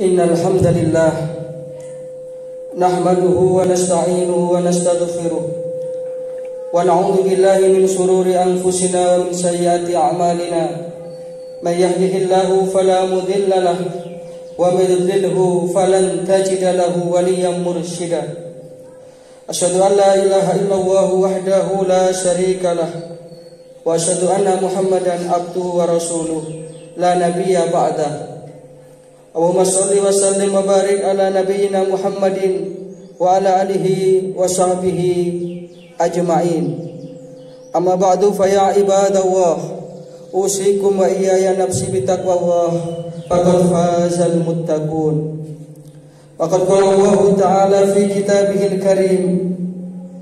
Innal hamdalillah nahmaduhu wa nasta'inuhu wa nastaghfiruh wa na'udzu billahi min shururi anfusina wa min sayyiati a'malina. May yahdihillahu fala mudilla lahu wa may yudlilhu falan tajida lahu waliyyan mursyida. Asyhadu an la ilaha illallah wahdahu la syarika lah wa asyhadu anna Muhammadan abduhu wa rasuluh la nabiyya ba'dah. Allahumma shalli wa sallim wa barik ala nabiyyina Muhammadin wa ala alihi wa sahbihi ajma'in. Amma ba'du fa ya ibadallah, usikum wa iyaya nafsi bitaqwallah, faqad fazal muttaqun. Faqad qala Allah ta'ala fi kitabihil karim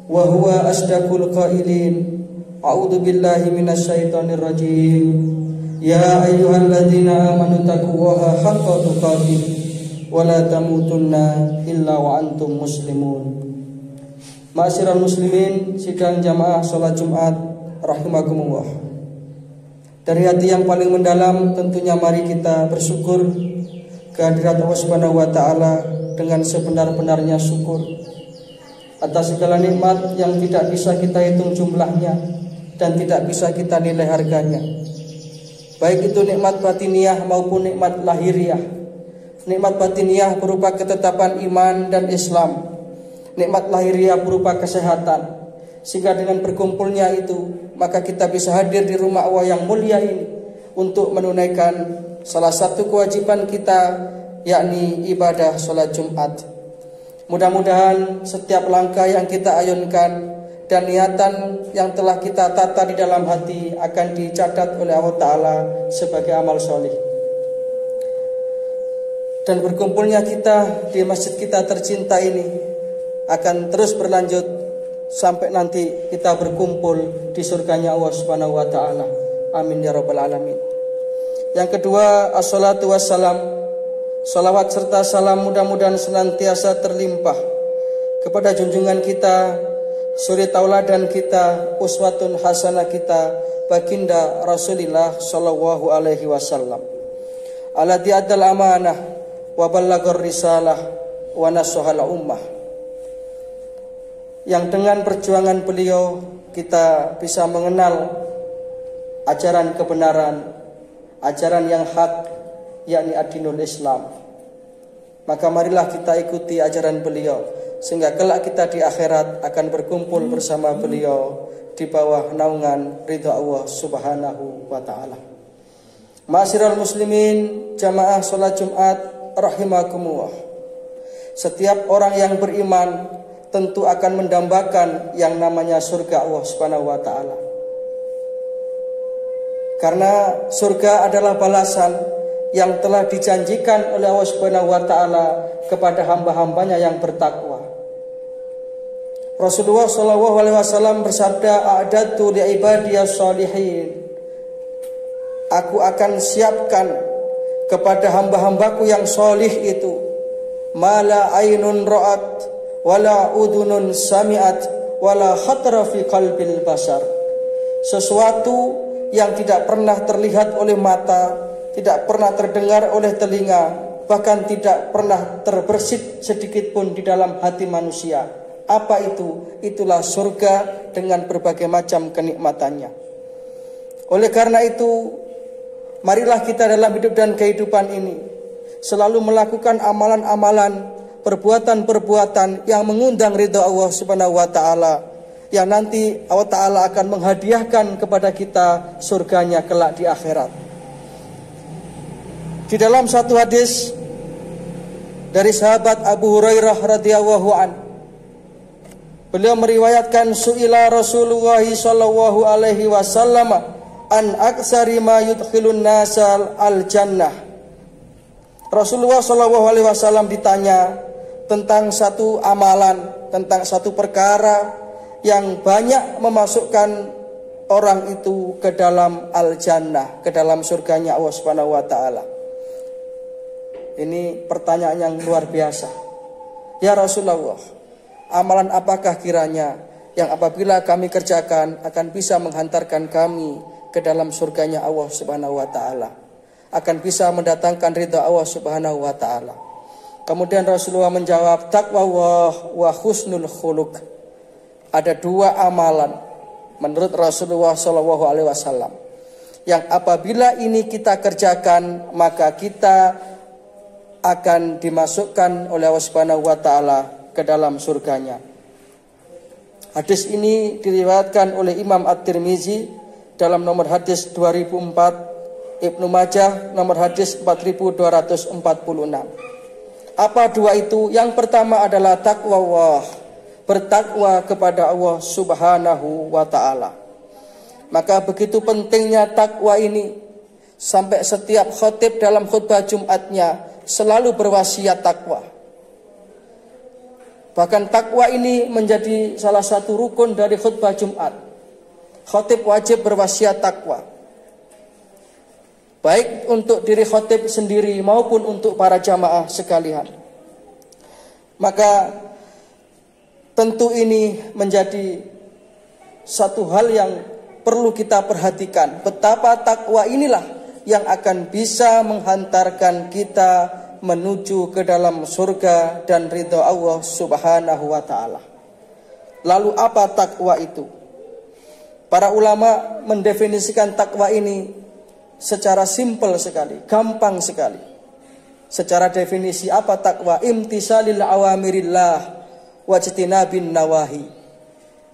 wa huwa asdaqul qailin. A'udzu billahi minasy syaithanir rajim. Ya ayyuhalladzina amanu taqullaha haqqa tuqatih wa la tamutunna illa wa antum muslimun. Ma'asyiral muslimin, sidang jamaah salat Jumat rahimakumullah. Dari hati yang paling mendalam tentunya mari kita bersyukur kehadirat Allah Subhanahu wa taala dengan sebenar-benarnya syukur atas segala nikmat yang tidak bisa kita hitung jumlahnya dan tidak bisa kita nilai harganya. Baik itu nikmat batiniah maupun nikmat lahiriah. Nikmat batiniah berupa ketetapan iman dan Islam. Nikmat lahiriah berupa kesehatan. Sehingga dengan berkumpulnya itu, maka kita bisa hadir di rumah Allah yang mulia ini untuk menunaikan salah satu kewajiban kita, yakni ibadah sholat Jumat. Mudah-mudahan setiap langkah yang kita ayunkan dan niatan yang telah kita tata di dalam hati akan dicatat oleh Allah Ta'ala sebagai amal soleh. Dan berkumpulnya kita di masjid kita tercinta ini akan terus berlanjut sampai nanti kita berkumpul di surganya Allah Subhanahu wa Ta'ala. Amin ya rabbal alamin. Yang kedua, assalatu wassalam, salawat serta salam mudah-mudahan senantiasa terlimpah kepada junjungan kita, suri tauladan kita, uswatun hasanah kita, baginda Rasulullah sallallahu alaihi wasallam. Alladzi addal amanah wa ballagar risalah wa nasahal ummah. Yang dengan perjuangan beliau kita bisa mengenal ajaran kebenaran, ajaran yang hak, yakni ad-dinul Islam. Maka marilah kita ikuti ajaran beliau sehingga kelak kita di akhirat akan berkumpul bersama beliau di bawah naungan ridha Allah Subhanahu wa ta'ala. Ma'asyiral muslimin, jamaah salat Jumat rahimakumullah. Setiap orang yang beriman tentu akan mendambakan yang namanya surga Allah Subhanahu wa ta'ala. Karena surga adalah balasan yang telah dijanjikan oleh Allah Subhanahu wa ta'ala kepada hamba-hambanya yang bertakwa. Rasulullah sallallahu alaihi wasallam bersabda, "A'dadtu li ibadiyas shalihin." Aku akan siapkan kepada hamba-hambaku yang solih itu mala ainun ra'at wala udunun sami'at wala khatara fi qalbil basar. Sesuatu yang tidak pernah terlihat oleh mata, tidak pernah terdengar oleh telinga, bahkan tidak pernah terbersit sedikit pun di dalam hati manusia. Apa itu? Itulah surga dengan berbagai macam kenikmatannya. Oleh karena itu, marilah kita dalam hidup dan kehidupan ini selalu melakukan amalan-amalan, perbuatan-perbuatan yang mengundang ridha Allah Subhanahu wa ta'ala, yang nanti Allah Ta'ala akan menghadiahkan kepada kita surganya kelak di akhirat. Di dalam satu hadis dari sahabat Abu Hurairah radhiyallahu an, beliau meriwayatkan, su'ila Rasulullah sallallahu alaihi wasallam an aksari ma yudkhilun nasal al jannah. Rasulullah sallallahu alaihi wasallam ditanya tentang satu amalan, tentang satu perkara yang banyak memasukkan orang itu ke dalam al jannah, ke dalam surganya Allah Subhanahu wa taala. Ini pertanyaan yang luar biasa. Ya Rasulullah, amalan apakah kiranya yang apabila kami kerjakan akan bisa menghantarkan kami ke dalam surganya Allah Subhanahu wa taala? akan bisa mendatangkan ridha Allah Subhanahu wa taala. Kemudian Rasulullah menjawab, taqwa wa husnul khuluq. Ada dua amalan menurut Rasulullah Shallallahu alaihi wasallam yang apabila ini kita kerjakan maka kita akan dimasukkan oleh Allah Subhanahu wa taala ke dalam surganya. Hadis ini diriwayatkan oleh Imam At-Tirmizi dalam nomor hadis 2004, Ibnu Majah nomor hadis 4246. Apa dua itu? Yang pertama adalah takwa Allah, bertakwa kepada Allah Subhanahu wa taala. Maka begitu pentingnya takwa ini sampai setiap khatib dalam khutbah Jumatnya selalu berwasiat takwa. Bahkan takwa ini menjadi salah satu rukun dari khutbah Jumat. Khatib wajib berwasiat takwa, baik untuk diri khatib sendiri maupun untuk para jamaah sekalian. Maka tentu ini menjadi satu hal yang perlu kita perhatikan. Betapa takwa inilah yang akan bisa menghantarkan kita menuju ke dalam surga dan ridha Allah Subhanahu wa taala. Lalu apa takwa itu? Para ulama mendefinisikan takwa ini secara simpel sekali, gampang sekali. Secara definisi apa takwa? Imtisalil awamirillah wajtinabin nawahi.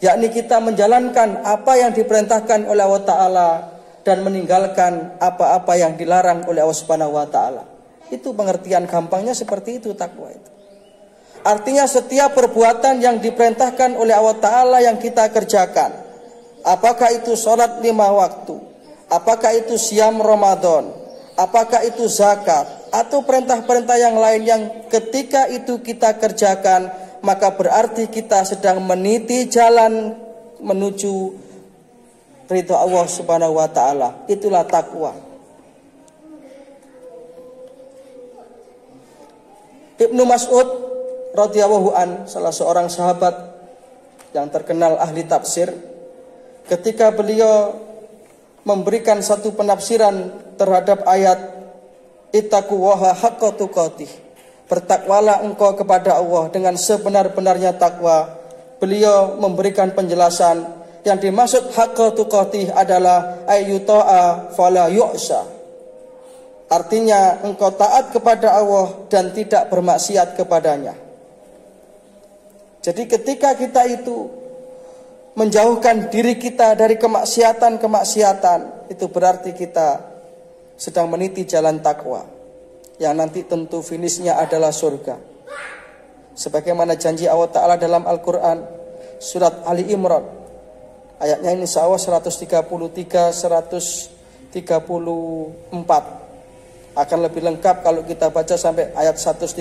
Yakni kita menjalankan apa yang diperintahkan oleh Allah Ta'ala dan meninggalkan apa-apa yang dilarang oleh Allah Subhanahu wa taala. Itu pengertian gampangnya seperti itu takwa itu. Artinya setiap perbuatan yang diperintahkan oleh Allah Ta'ala yang kita kerjakan, apakah itu sholat 5 waktu, apakah itu siam Ramadan, apakah itu zakat, atau perintah-perintah yang lain yang ketika itu kita kerjakan, maka berarti kita sedang meniti jalan menuju ridha Allah Subhanahu wa taala. Itulah takwa. Ibnu Mas'ud radhiyallahu an, salah seorang sahabat yang terkenal ahli tafsir, ketika beliau memberikan satu penafsiran terhadap ayat ittaqullaha haqqa tuqatih, bertakwalah engkau kepada Allah dengan sebenar-benarnya takwa, beliau memberikan penjelasan yang dimaksud haqqa tuqatih adalah ayyuta'a fala yu'sa. Artinya engkau taat kepada Allah dan tidak bermaksiat kepadanya. Jadi ketika kita itu menjauhkan diri kita dari kemaksiatan-kemaksiatan, itu berarti kita sedang meniti jalan takwa yang nanti tentu finishnya adalah surga. Sebagaimana janji Allah Ta'ala dalam Al-Quran surat Ali Imran, ayatnya ini insya Allah 133-134. Akan lebih lengkap kalau kita baca sampai ayat 136.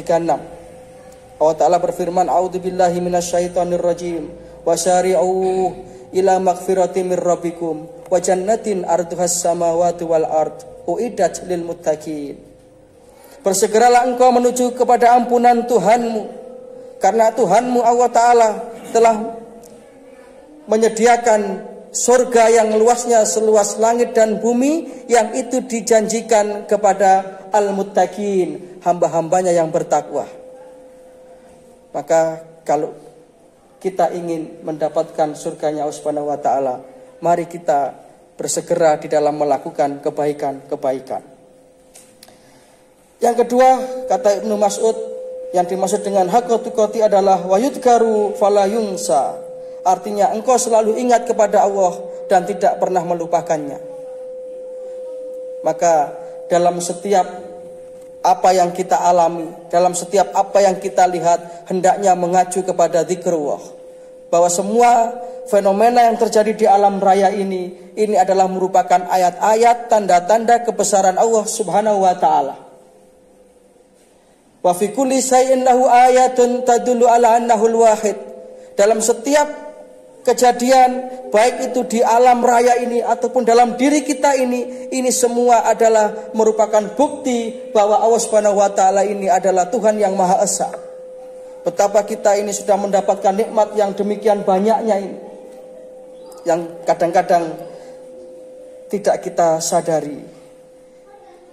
Allah Ta'ala berfirman, a'udzubillahi minasyaitonirrajim, wasyari'u ila magfirati mir rabbikum wa jannatin arduhas samawati wal ard uiddat lil muttaqin. Bersegeralah engkau menuju kepada ampunan Tuhanmu, karena Tuhanmu Allah Ta'ala telah menyediakan surga yang luasnya seluas langit dan bumi, yang itu dijanjikan kepada al-muttaqin, hamba-hambanya yang bertakwa. Maka kalau kita ingin mendapatkan surganya Allah Subhanahu wa taala, mari kita bersegera di dalam melakukan kebaikan-kebaikan. Yang kedua, kata Ibnu Mas'ud, yang dimaksud dengan haqqa tuqati adalah wayudkaru fala yunsa. Artinya engkau selalu ingat kepada Allah dan tidak pernah melupakannya. Maka dalam setiap apa yang kita alami, dalam setiap apa yang kita lihat, hendaknya mengacu kepada zikrullah. Bahwa semua fenomena yang terjadi di alam raya ini adalah merupakan ayat-ayat, tanda-tanda kebesaran Allah Subhanahu wa ta'ala. Wa fi kulli shay'in lahu ayatun tadullu ala annahul wahid. Dalam setiap kejadian, baik itu di alam raya ini ataupun dalam diri kita ini semua adalah merupakan bukti bahwa Allah Subhanahu wa taala ini adalah Tuhan yang Maha Esa. Betapa kita ini sudah mendapatkan nikmat yang demikian banyaknya ini, yang kadang-kadang tidak kita sadari.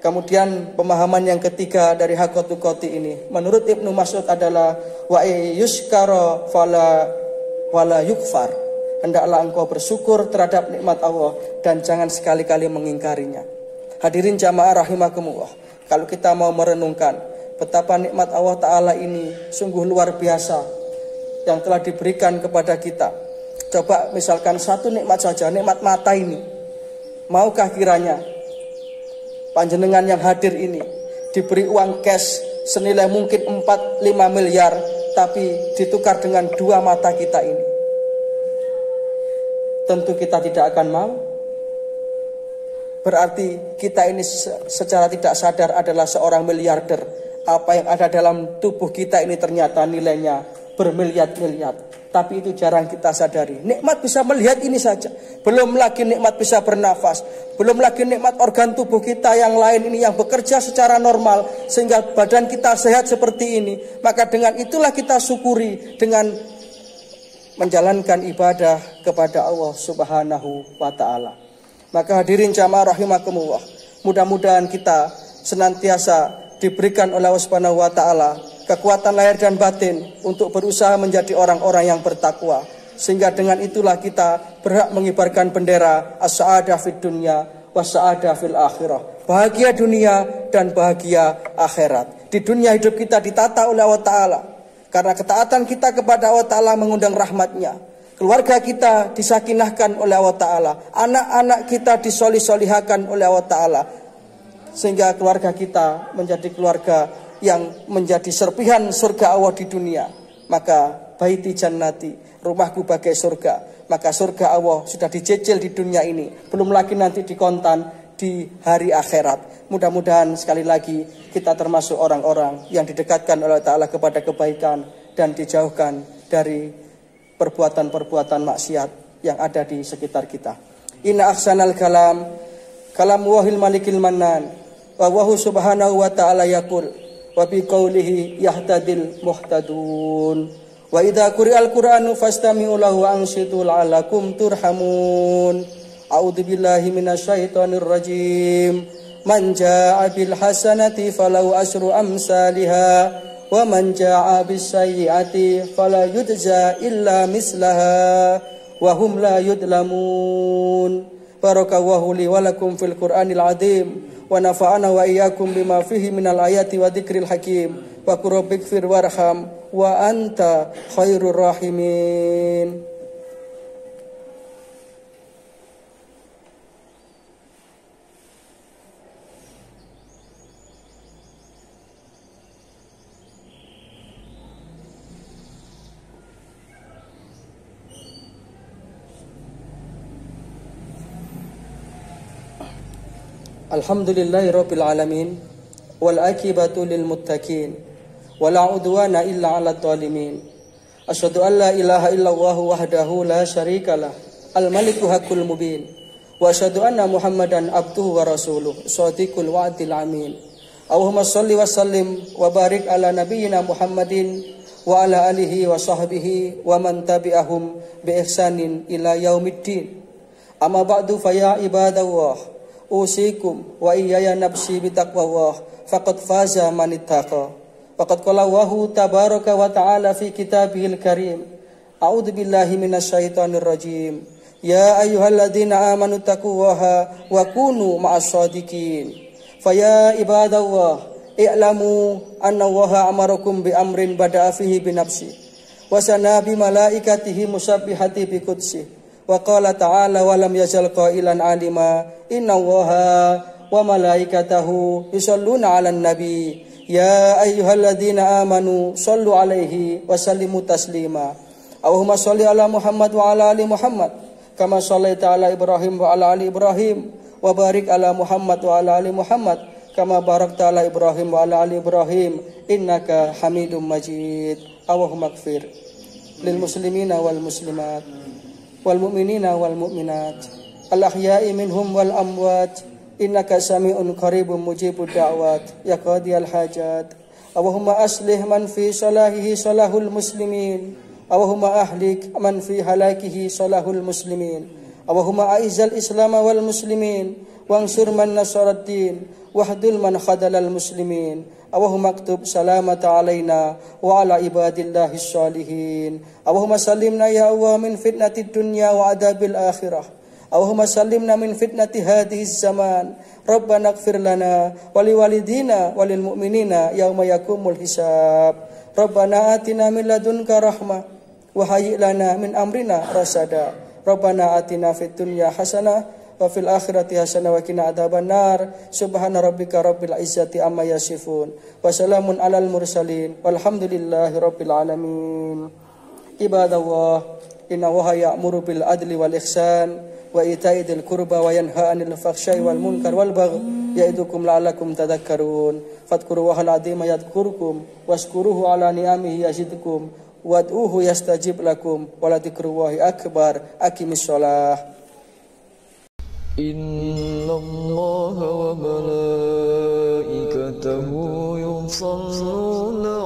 Kemudian pemahaman yang ketiga dari haqqatu qati ini menurut Ibnu Mas'ud adalah wa yuskara wala yukfar. Hendaklah engkau bersyukur terhadap nikmat Allah dan jangan sekali-kali mengingkarinya. Hadirin jamaah rahimakumullah, kalau kita mau merenungkan betapa nikmat Allah Ta'ala ini sungguh luar biasa yang telah diberikan kepada kita. Coba misalkan satu nikmat saja, nikmat mata ini. Maukah kiranya panjenengan yang hadir ini diberi uang cash senilai mungkin 4-5 miliar, tapi ditukar dengan 2 mata kita ini? Tentu kita tidak akan mau. Berarti kita ini secara tidak sadar adalah seorang miliarder. Apa yang ada dalam tubuh kita ini ternyata nilainya bermiliar-miliar. Tapi itu jarang kita sadari. Nikmat bisa melihat ini saja. Belum lagi nikmat bisa bernafas. Belum lagi nikmat organ tubuh kita yang lain ini yang bekerja secara normal. Sehingga badan kita sehat seperti ini. Maka dengan itulah kita syukuri dengan menjalankan ibadah kepada Allah Subhanahu wa ta'ala. Maka hadirin jamaah rahimakumullah, mudah-mudahan kita senantiasa diberikan oleh Allah Subhanahu wa ta'ala kekuatan lahir dan batin untuk berusaha menjadi orang-orang yang bertakwa, sehingga dengan itulah kita berhak mengibarkan bendera as-sa'adah fid dunya was-sa'adah fil akhirah. Bahagia dunia dan bahagia akhirat. Di dunia hidup kita ditata oleh Allah Ta'ala, karena ketaatan kita kepada Allah Ta'ala mengundang rahmatnya. Keluarga kita disakinahkan oleh Allah Ta'ala, anak-anak kita disolih-solihakan oleh Allah Ta'ala, sehingga keluarga kita menjadi keluarga yang menjadi serpihan surga Allah di dunia. Maka baiti jannati, rumahku bagai surga. Maka surga Allah sudah dicicil di dunia ini, belum lagi nanti dikontan di hari akhirat. Mudah-mudahan sekali lagi kita termasuk orang-orang yang didekatkan oleh Allah Ta'ala kepada kebaikan dan dijauhkan dari perbuatan-perbuatan maksiat yang ada di sekitar kita. Inna ahsanal kalam wahil malikil mannan wa wahu subhanahu wa ta'ala yaqul wa bi qawlihi yahtadil muhtadun wa idza quri'al qur'anu fastami'u lahu wa ansitu la'allakum turhamun. A'udzu billahi minasyaitonir rajim. Man jaa'a bil hasanati falahu asyru amsalha wa man jaa'a bis sayyi'ati fala yujza illa mislaha wa hum la yudlamun. Barakallahu li wa lakum fil Qur'anil azim wa nafa'ana wa iyyakum bima fihi minal ayati wa dzikril hakim wa qur rabbighfir warham wa anta khairur rahimin. Alhamdulillahirabbil alamin wal akibatu lil muttaqin wala udwana illa 'alal zalimin. Asyhadu an la ilaha illallah wahdahu la syarikalah al maliku haqqul mubin wa asyhadu anna muhammadan abduhu wa rasuluh shadiqul wa'dil amin. Allahumma shalli wa sallim wa barik ala nabiyyina Muhammadin wa ala alihi wa sahbihi wa man tabi'ahum bi ihsanin ila yaumiddin. Amma ba'du fa ya ibadallah usikum wa iyaya nafsi bitaqwallah faqad faza man ittaqa. Faqad qala Allahu tabaraka wa ta'ala fi kitabihil karim. A'udzu billahi minasyaitonir rajim. Ya ayyuhalladzina amanu taqullaha wa kunu ma'as shadiqin. Fa ya ibadallah i'lamu anna Allaha amarakum bi amrin bada'a fihi bi nafsi wa sana bi malaikatihi musabbihati bi qudsi. Wa qala ta'ala wa lam yazal qailan alima innallaha wa malaikatahu yusholluna 'alan nabi ya ayyuhalladzina amanu shallu 'alaihi wa sallimu taslima. Allahumma shalli 'ala Muhammad wa 'ala ali Muhammad kama shallaita 'ala Ibrahim wa 'ala ali Ibrahim wa barik 'ala Muhammad wa 'ala ali Muhammad kama barakta 'ala Ibrahim wa 'ala ali Ibrahim innaka Hamidum Majid. Allahumma ighfir lil muslimina wal muslimat wal mu'minina wal mu'minat al ahya'i minhum wal amwat innaka sami'un qaribun mujibud da'wat ya qadiyal hajat. Allahumma aslih man fi salahihi salahul muslimin. Allahumma ahlik man fi halakihi salahul muslimin. Allahumma a'izzal islam wal muslimin wansur man nasaraddin wahdil man khadalal muslimin. Allahumma aktub salamata alaina wa ala ibadillahi sholihin. Allahumma salimna ya Allah min fitnatid dunya wa adabil akhirah. Allahumma salimna min fitnati hadhihi zaman. Rabbana ighfir lana wa liwalidina wa lil mu'minina yauma yaqumul hisab. Rabbana atina min ladunka rahmah wa hayyi lana min amrina rasada. Rabbana atina fid dunya hasanah wa fil akhirati hasanah wa qina adzabannar. Subhana rabbika rabbil izzati amma yasifun wa salamun alal mursalin walhamdulillahi rabbil alamin. Ibadallah, inna Allaha ya'muru bil adli wal ihsan wa ita'i dzil qurba wa yanha 'anil fahsya'i wal munkar wal baghi ya'idukum la'allakum tadhakkarun. Fadhkurullahal 'azima yadhkurkum washkuruhu 'ala ni'amihi yazidkum wad'uhu yastajib lakum wa la dzikrullahi akbar. Aqimis shalah. Innallaha wa malaikatahu yusholluna